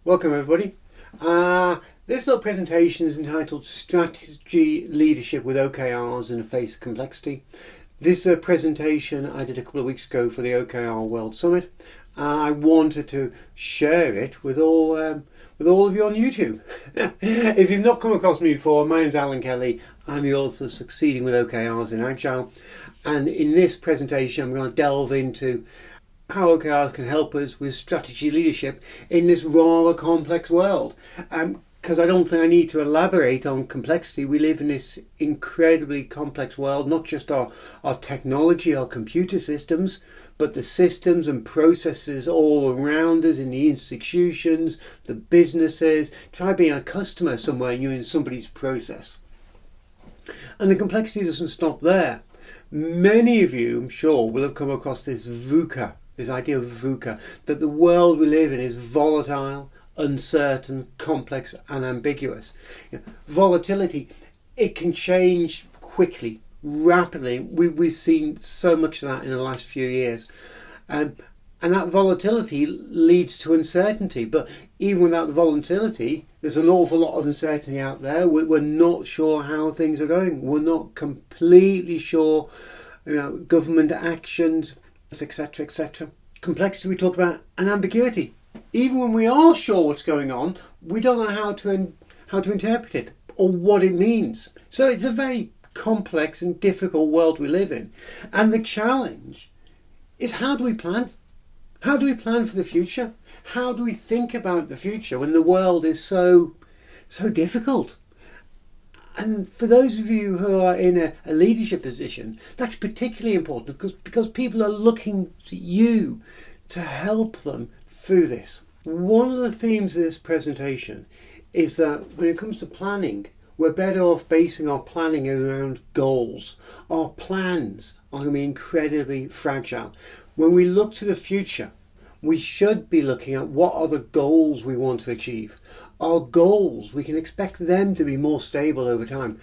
Welcome everybody. This little presentation is entitled Strategy Leadership with OKRs in the Face of Complexity. This is a presentation I did a couple of weeks ago for the OKR World Summit. I wanted to share it with all of you on YouTube. If you've not come across me before, my name's Alan Kelly. I'm the author of Succeeding with OKRs in Agile. And in this presentation, I'm going to delve into how OKRs can help us with strategy leadership in this rather complex world. Because I don't think I need to elaborate on complexity. We live in this incredibly complex world, not just our technology, our computer systems, but the systems and processes all around us in the institutions, the businesses. Try being a customer somewhere and you're in somebody's process. And the complexity doesn't stop there. Many of you, I'm sure, will have come across this VUCA, this idea of VUCA, that the world we live in is volatile, uncertain, complex and ambiguous. Volatility, it can change quickly, rapidly. We've seen so much of that in the last few years. And that volatility leads to uncertainty. But even without the volatility, there's an awful lot of uncertainty out there. We're not sure how things are going. We're not completely sure, government actions, etc., etc. Complexity we talked about, and ambiguity. Even when we are sure what's going on, we don't know how to interpret it or what it means. So it's a very complex and difficult world we live in. And the challenge is, how do we plan? How do we plan for the future? How do we think about the future when the world is so difficult? And for those of you who are in a leadership position, that's particularly important because people are looking to you to help them through this. One of the themes of this presentation is that when it comes to planning, we're better off basing our planning around goals. Our plans are going to be incredibly fragile. When we look to the future, we should be looking at what are the goals we want to achieve. Our goals, we can expect them to be more stable over time.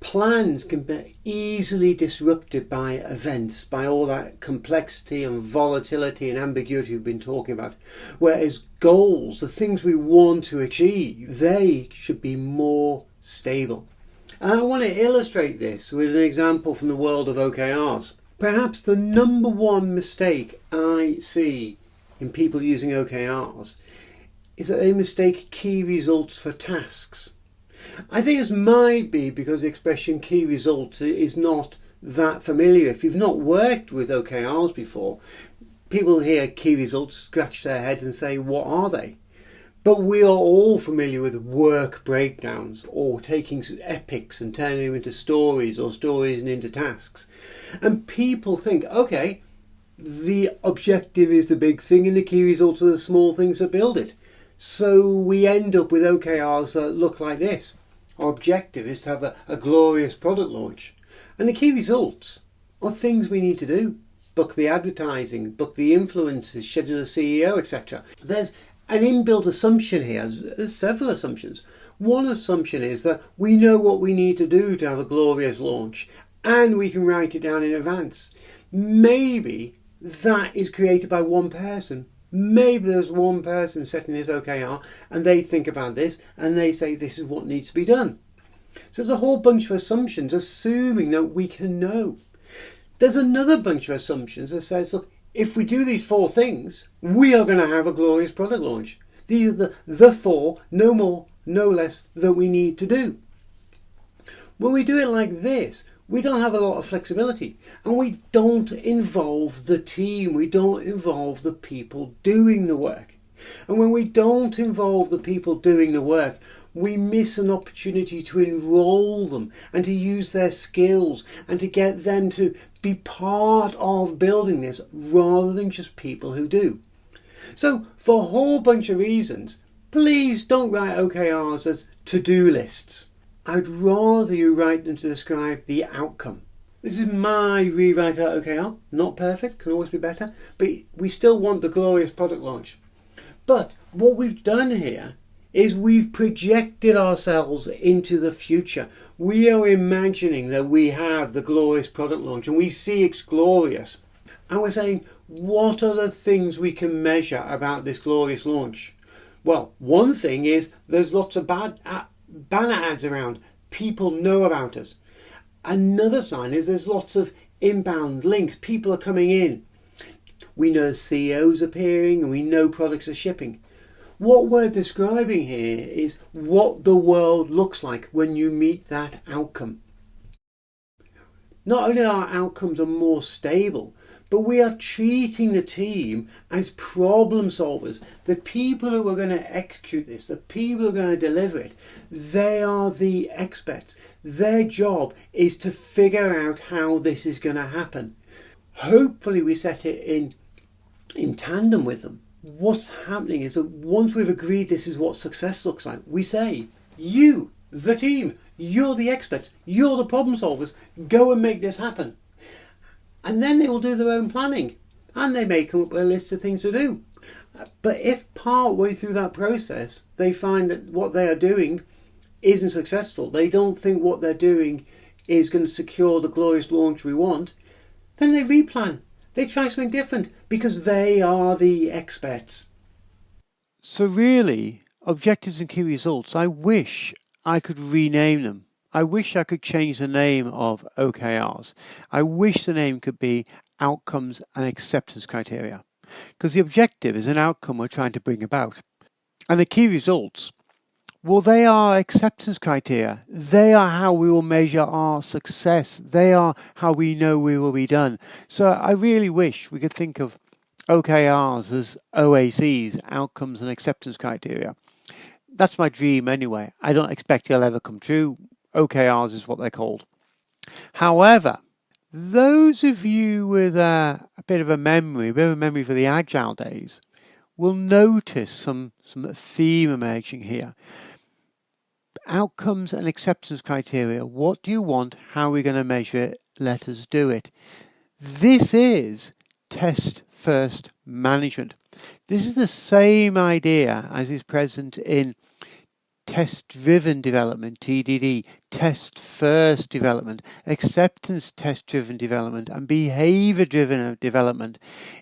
Plans can be easily disrupted by events, by all that complexity and volatility and ambiguity we've been talking about. Whereas goals, the things we want to achieve, they should be more stable. And I want to illustrate this with an example from the world of OKRs. Perhaps the number one mistake I see in people using OKRs is that they mistake key results for tasks. I think this might be because the expression key results is not that familiar. If you've not worked with OKRs before, people hear key results, scratch their heads and say, what are they? But we are all familiar with work breakdowns or taking epics and turning them into stories or stories and into tasks. And people think, okay, the objective is the big thing and the key results are the small things that build it. So we end up with OKRs that look like this. Our objective is to have a glorious product launch. And the key results are things we need to do. Book the advertising, book the influencers, schedule a CEO, etc. There's an inbuilt assumption here. There's several assumptions. One assumption is that we know what we need to do to have a glorious launch and we can write it down in advance. Maybe that is created by one person. Maybe there's one person setting this OKR and they think about this and they say this is what needs to be done. So there's a whole bunch of assumptions assuming that we can know. There's another bunch of assumptions that says, look, if we do these four things, we are going to have a glorious product launch. These are the four, no more, no less, that we need to do. When we do it like this, we don't have a lot of flexibility and we don't involve the team. We don't involve the people doing the work. And when we don't involve the people doing the work, we miss an opportunity to enroll them and to use their skills and to get them to be part of building this rather than just people who do. So for a whole bunch of reasons, please don't write OKRs as to-do lists. I'd rather you write them to describe the outcome. This is my rewrite of OKR. Not perfect, can always be better, but we still want the glorious product launch. But what we've done here is we've projected ourselves into the future. We are imagining that we have the glorious product launch and we see it's glorious. And we're saying, what are the things we can measure about this glorious launch? Well, one thing is there's lots of bad banner ads around. People know about us. Another sign is there's lots of inbound links. People are coming in. We know CEOs appearing and we know products are shipping. What we're describing here is what the world looks like when you meet that outcome. Not only our outcomes are more stable, but we are treating the team as problem solvers. The people who are going to execute this, the people who are going to deliver it, they are the experts. Their job is to figure out how this is going to happen. Hopefully we set it in tandem with them. What's happening is that once we've agreed this is what success looks like, we say, you, the team, you're the experts, you're the problem solvers, go and make this happen. And then they will do their own planning and they may come up with a list of things to do. But if part way through that process they find that what they are doing isn't successful, they don't think what they're doing is going to secure the glorious launch we want, then they replan. They try something different because they are the experts. So really, objectives and key results, I wish I could rename them. I wish I could change the name of OKRs. I wish the name could be Outcomes and Acceptance Criteria, because the objective is an outcome we're trying to bring about. And the key results, well, they are acceptance criteria. They are how we will measure our success. They are how we know we will be done. So I really wish we could think of OKRs as OACs, Outcomes and Acceptance Criteria. That's my dream anyway. I don't expect it'll ever come true. OKRs is what they're called. However, those of you with a bit of a memory for the Agile days, will notice some theme emerging here. Outcomes and acceptance criteria. What do you want? How are we going to measure it? Let us do it. This is test first management. This is the same idea as is present in test-driven development, TDD, test-first development, acceptance test-driven development, and behavior-driven development.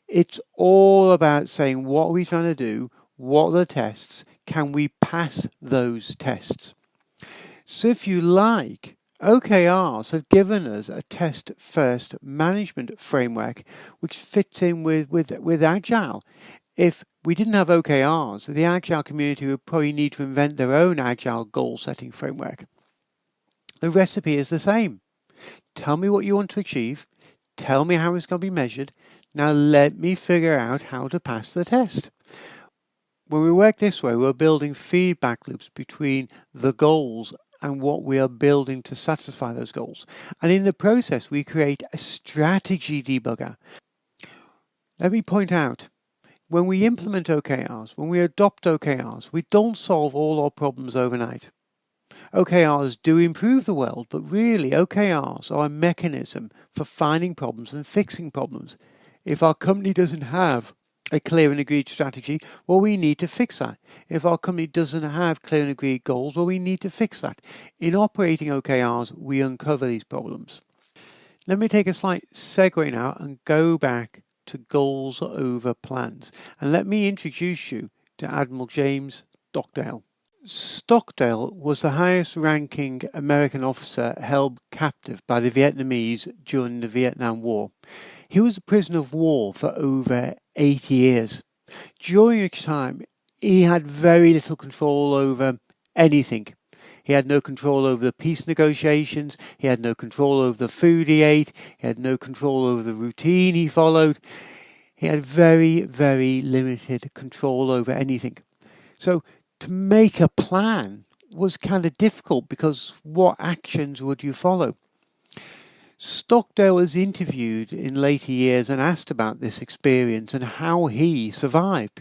It's all about saying, what are we trying to do? What are the tests? Can we pass those tests? So if you like, OKRs have given us a test-first management framework which fits in with Agile. If we didn't have OKRs, the Agile community would probably need to invent their own Agile goal-setting framework. The recipe is the same. Tell me what you want to achieve. Tell me how it's going to be measured. Now let me figure out how to pass the test. When we work this way, we're building feedback loops between the goals and what we are building to satisfy those goals. And in the process, we create a strategy debugger. Let me point out, when we implement OKRs, when we adopt OKRs, we don't solve all our problems overnight. OKRs do improve the world, but really OKRs are a mechanism for finding problems and fixing problems. If our company doesn't have a clear and agreed strategy, well, we need to fix that. If our company doesn't have clear and agreed goals, well, we need to fix that. In operating OKRs, we uncover these problems. Let me take a slight segue now and go back to goals over plans. And let me introduce you to Admiral James Stockdale. Stockdale was the highest ranking American officer held captive by the Vietnamese during the Vietnam War. He was a prisoner of war for over 8 years, during which time he had very little control over anything. He had no control over the peace negotiations, he had no control over the food he ate, he had no control over the routine he followed. He had very, very limited control over anything. So to make a plan was kind of difficult, because what actions would you follow? Stockdale was interviewed in later years and asked about this experience and how he survived.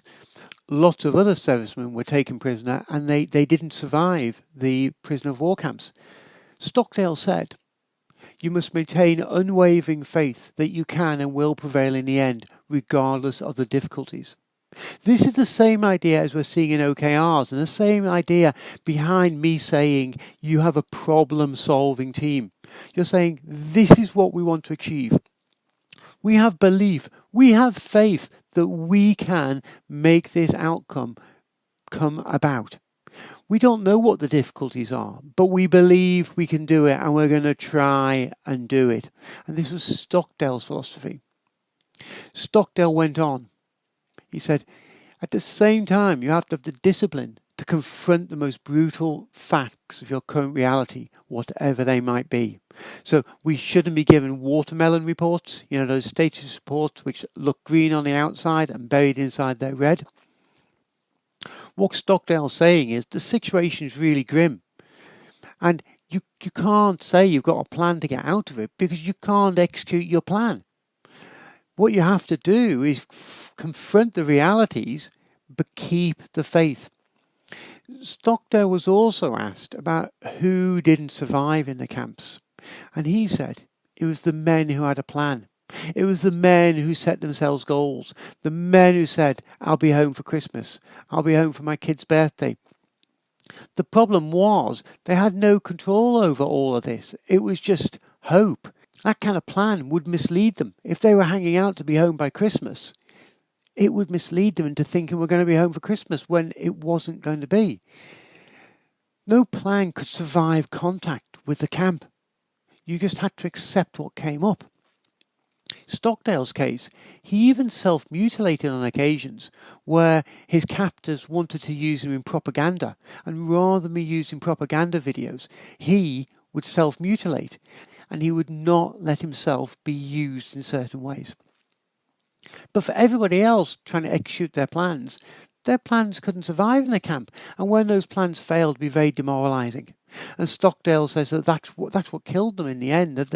Lots of other servicemen were taken prisoner and they didn't survive the prisoner of war camps. Stockdale said, "You must maintain unwavering faith that you can and will prevail in the end, regardless of the difficulties." This is the same idea as we're seeing in OKRs, and the same idea behind me saying you have a problem-solving team. You're saying this is what we want to achieve. We have belief, we have faith that we can make this outcome come about. We don't know what the difficulties are, but we believe we can do it and we're going to try and do it. And this was Stockdale's philosophy. Stockdale went on. He said, at the same time, you have to have the discipline to confront the most brutal facts of your current reality, whatever they might be. So we shouldn't be given watermelon reports, those status reports which look green on the outside and buried inside they're red. What Stockdale's saying is the situation's really grim. And you can't say you've got a plan to get out of it because you can't execute your plan. What you have to do is confront the realities, but keep the faith. Stockdale was also asked about who didn't survive in the camps. And he said it was the men who had a plan. It was the men who set themselves goals. The men who said, I'll be home for Christmas. I'll be home for my kid's birthday. The problem was they had no control over all of this. It was just hope. That kind of plan would mislead them. If they were hanging out to be home by Christmas, it would mislead them into thinking we're going to be home for Christmas when it wasn't going to be. No plan could survive contact with the camp. You just had to accept what came up. Stockdale's case, he even self-mutilated on occasions where his captors wanted to use him in propaganda, and rather than be used in propaganda videos, he would self-mutilate, and he would not let himself be used in certain ways. But for everybody else trying to execute their plans couldn't survive in the camp, and when those plans failed, it'd be very demoralising. And Stockdale says that that's what killed them in the end, that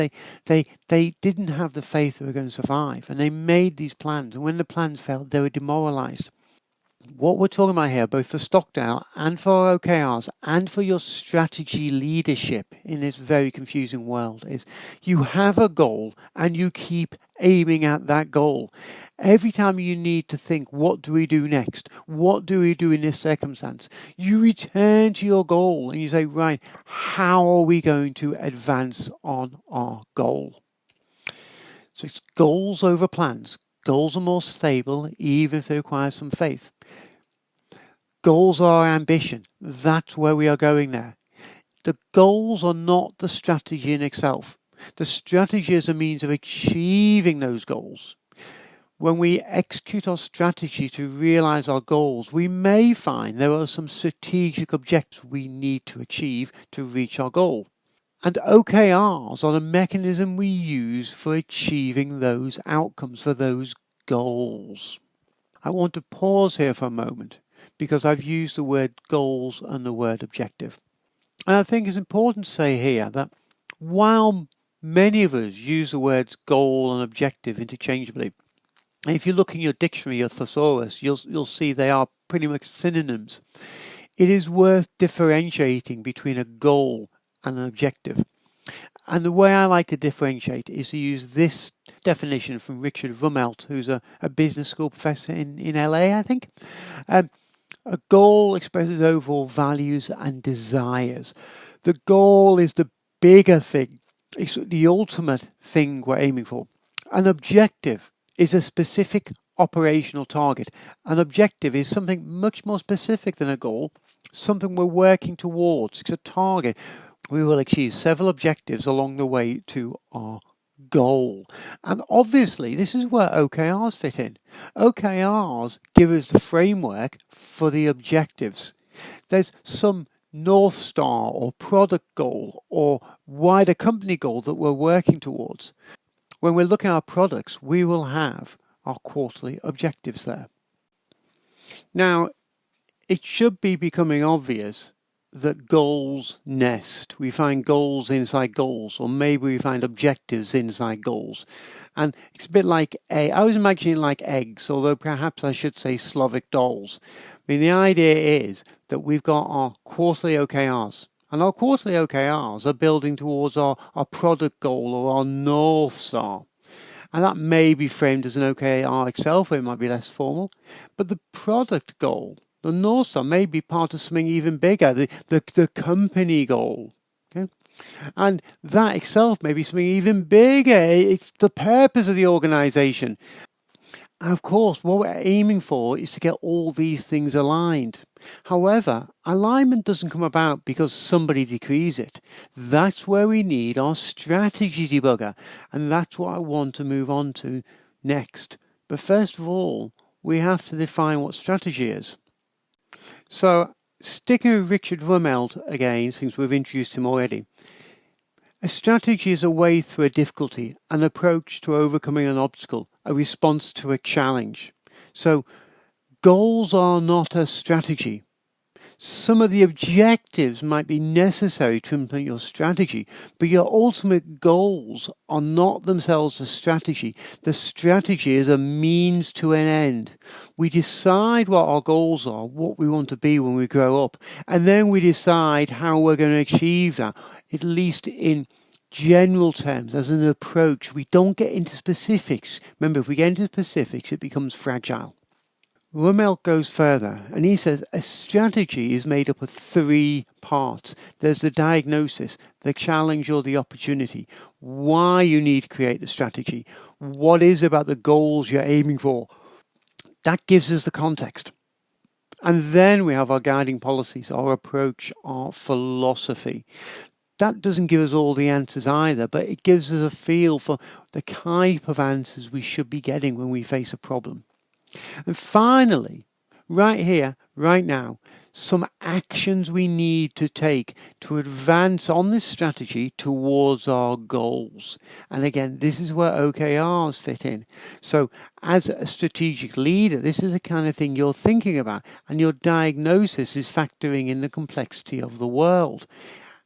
they didn't have the faith they were going to survive, and they made these plans, and when the plans failed, they were demoralised. What we're talking about here, both for Stockdale and for OKRs and for your strategy leadership in this very confusing world, is you have a goal and you keep aiming at that goal. Every time you need to think, what do we do next? What do we do in this circumstance? You return to your goal and you say, right, how are we going to advance on our goal? So it's goals over plans. Goals are more stable, even if they require some faith. Goals are our ambition. That's where we are going there. The goals are not the strategy in itself. The strategy is a means of achieving those goals. When we execute our strategy to realize our goals, we may find there are some strategic objectives we need to achieve to reach our goal. And OKRs are the mechanism we use for achieving those outcomes, for those goals. I want to pause here for a moment because I've used the word goals and the word objective. And I think it's important to say here that while many of us use the words goal and objective interchangeably, if you look in your dictionary, your thesaurus, you'll see they are pretty much synonyms. It is worth differentiating between a goal and an objective. And the way I like to differentiate is to use this definition from Richard Rummelt, who's a business school professor in LA, I think. A goal expresses overall values and desires. The goal is the bigger thing. It's the ultimate thing we're aiming for. An objective is a specific operational target. An objective is something much more specific than a goal, something we're working towards. It's a target. We will achieve several objectives along the way to our goal. And obviously, this is where OKRs fit in. OKRs give us the framework for the objectives. There's some North Star or product goal or wider company goal that we're working towards. When we're looking at our products, we will have our quarterly objectives there. Now, it should be becoming obvious that goals nest. We find goals inside goals, or maybe we find objectives inside goals. And it's a bit like I was imagining like eggs, although perhaps I should say Slavic dolls. I mean, the idea is that we've got our quarterly OKRs. And our quarterly OKRs are building towards our product goal or our North Star. And that may be framed as an OKR itself, or it might be less formal. But the product goal, the North Star, may be part of something even bigger, the company goal. Okay? And that itself may be something even bigger. It's the purpose of the organization. Of course, what we're aiming for is to get all these things aligned. However, alignment doesn't come about because somebody decrees it. That's where we need our strategy debugger, and that's what I want to move on to next. But first of all, we have to define what strategy is. So, sticking with Richard Rummelt again, since we've introduced him already. A strategy is a way through a difficulty, an approach to overcoming an obstacle, a response to a challenge. So, goals are not a strategy. Some of the objectives might be necessary to implement your strategy, but your ultimate goals are not themselves a strategy. The strategy is a means to an end. We decide what our goals are, what we want to be when we grow up, and then we decide how we're going to achieve that, at least in general terms, as an approach. We don't get into specifics. Remember, if we get into specifics, it becomes fragile. Rummelt goes further and he says a strategy is made up of 3 parts. There's the diagnosis, the challenge or the opportunity, why you need to create the strategy, what is about the goals you're aiming for. That gives us the context. And then we have our guiding policies, our approach, our philosophy. That doesn't give us all the answers either, but it gives us a feel for the type of answers we should be getting when we face a problem. And finally, right here, right now, some actions we need to take to advance on this strategy towards our goals. And again, this is where OKRs fit in. So as a strategic leader, this is the kind of thing you're thinking about, and your diagnosis is factoring in the complexity of the world.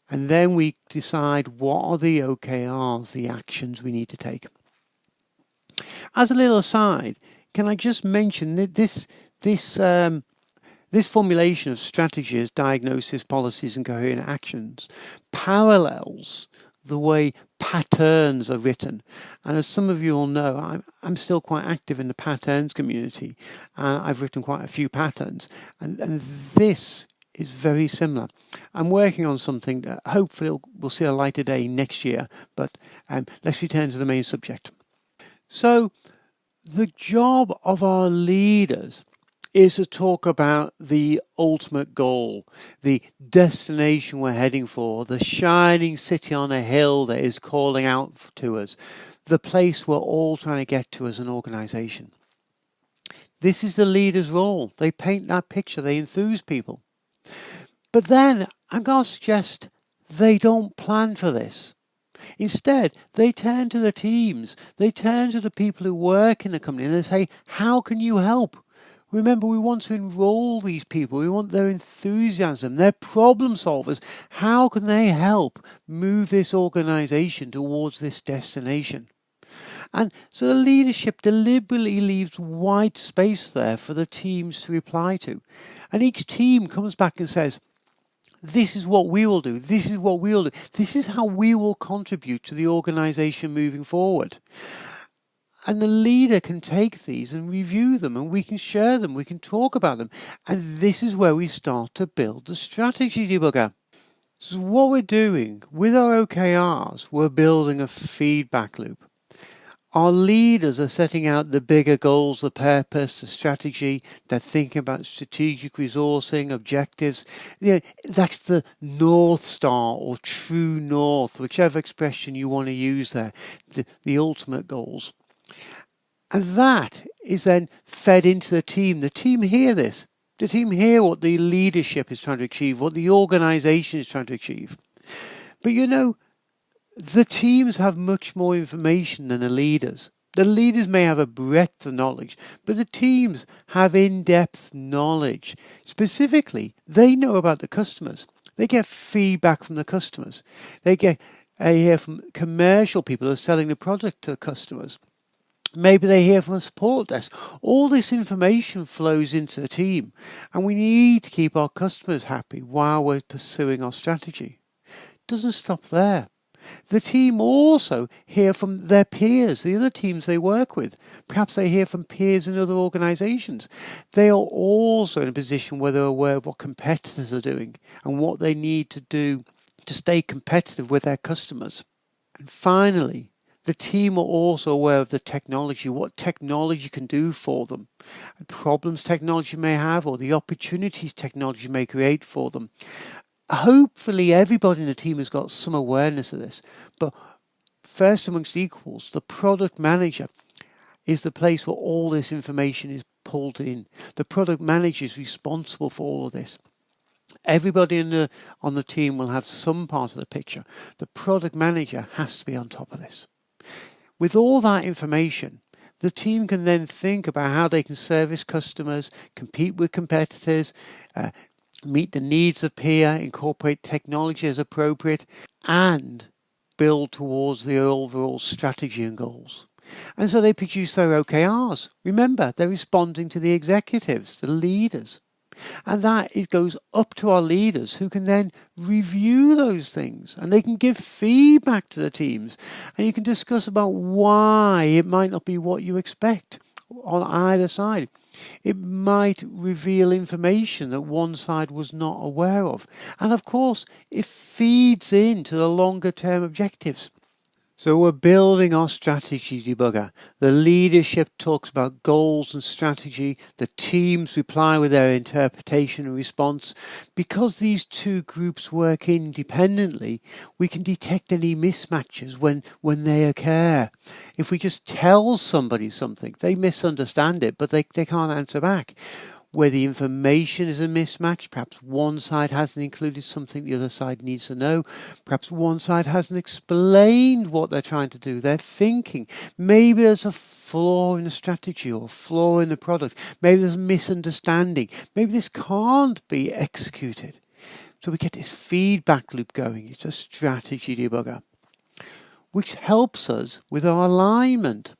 And then we decide what are the OKRs, the actions we need to take. As a little aside, can I just mention that this formulation of strategies, diagnosis, policies, and coherent actions parallels the way patterns are written. And as some of you all know, I'm still quite active in the patterns community. I've written quite a few patterns, and this is very similar. I'm working on something that hopefully will see a light of day next year, but let's return to the main subject. So, the job of our leaders is to talk about the ultimate goal, the destination we're heading for, the shining city on a hill that is calling out to us, the place we're all trying to get to as an organization. This is the leader's role. They paint that picture, they enthuse people. But then I'm going to suggest they don't plan for this. Instead, they turn to the teams, they turn to the people who work in the company and they say, how can you help? Remember, we want to enroll these people, we want their enthusiasm, their problem solvers. How can they help move this organization towards this destination? And so the leadership deliberately leaves white space there for the teams to reply to. And each team comes back and says, this is what we will do. This is what we will do. This is how we will contribute to the organization moving forward. And the leader can take these and review them, and we can share them. We can talk about them. And this is where we start to build the strategy debugger. So what we're doing with our OKRs, we're building a feedback loop. Our leaders are setting out the bigger goals, the purpose, the strategy. They're thinking about strategic resourcing, objectives. That's the North Star or true north, whichever expression you want to use there, the ultimate goals. And that is then fed into the team. The team hear this. The team hear what the leadership is trying to achieve, what the organization is trying to achieve. But the teams have much more information than the leaders. The leaders may have a breadth of knowledge, but the teams have in-depth knowledge. Specifically, they know about the customers. They get feedback from the customers. They hear from commercial people who are selling the product to the customers. Maybe they hear from a support desk. All this information flows into the team, and we need to keep our customers happy while we're pursuing our strategy. It doesn't stop there. The team also hear from their peers, the other teams they work with. Perhaps they hear from peers in other organizations. They are also in a position where they're aware of what competitors are doing and what they need to do to stay competitive with their customers. And finally, The team are also aware of the technology, what technology can do for them, problems technology may have, or the opportunities technology may create for them. Hopefully everybody in the team has got some awareness of this, but first amongst equals, the product manager is the place where all this information is pulled in. The product manager is responsible for all of this. Everybody on the team will have some part of the picture. The product manager has to be on top of this. With all that information, the team can then think about how they can service customers, compete with competitors, meet the needs of peer, incorporate technology as appropriate, and build towards the overall strategy and goals. And so they produce their OKRs. Remember, they're responding to the executives, the leaders. And that it goes up to our leaders who can then review those things, and they can give feedback to the teams, and you can discuss about why it might not be what you expect on either side. It might reveal information that one side was not aware of. And of course, it feeds into the longer term objectives. So we're building our strategy debugger. The leadership talks about goals and strategy. The teams reply with their interpretation and response. Because these two groups work independently, we can detect any mismatches when they occur. If we just tell somebody something, they misunderstand it, but they can't answer back. Where the information is a mismatch, perhaps one side hasn't included something the other side needs to know, perhaps one side hasn't explained what they're trying to do, their thinking. Maybe there's a flaw in the strategy or a flaw in the product. Maybe there's a misunderstanding. Maybe this can't be executed. So we get this feedback loop going. It's a strategy debugger, which helps us with our alignment.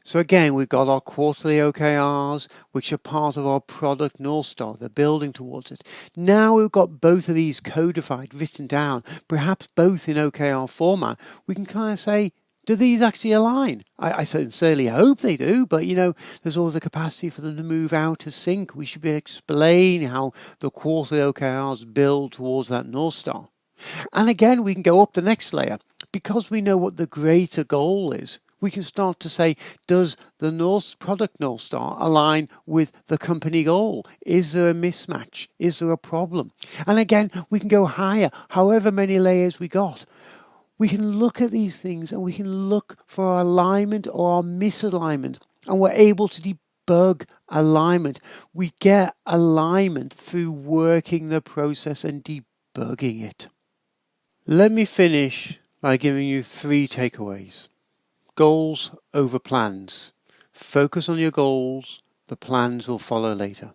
So again, we've got our quarterly OKRs, which are part of our product North Star. They're building towards it. Now we've got both of these codified, written down, perhaps both in OKR format. We can kind of say, do these actually align? I sincerely hope they do, but there's always a capacity for them to move out of sync. We should be explaining how the quarterly OKRs build towards that North Star. And again, we can go up the next layer. Because we know what the greater goal is, we can start to say, does the product North Star align with the company goal? Is there a mismatch? Is there a problem? And again, we can go higher, however many layers we got. We can look at these things and we can look for our alignment or our misalignment, and we're able to debug alignment. We get alignment through working the process and debugging it. Let me finish by giving you 3 takeaways. Goals over plans. Focus on your goals. The plans will follow later.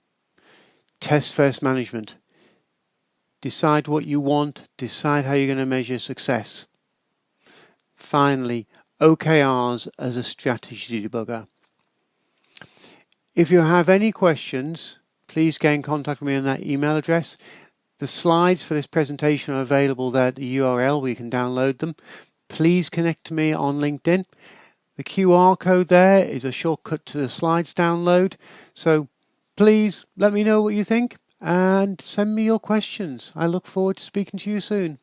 Test first management. Decide what you want. Decide how you're going to measure success. Finally, OKRs as a strategy debugger. If you have any questions, please get in contact with me on that email address. The slides for this presentation are available there at the URL where you can download them. Please connect to me on LinkedIn. The QR code there is a shortcut to the slides download. So please let me know what you think and send me your questions. I look forward to speaking to you soon.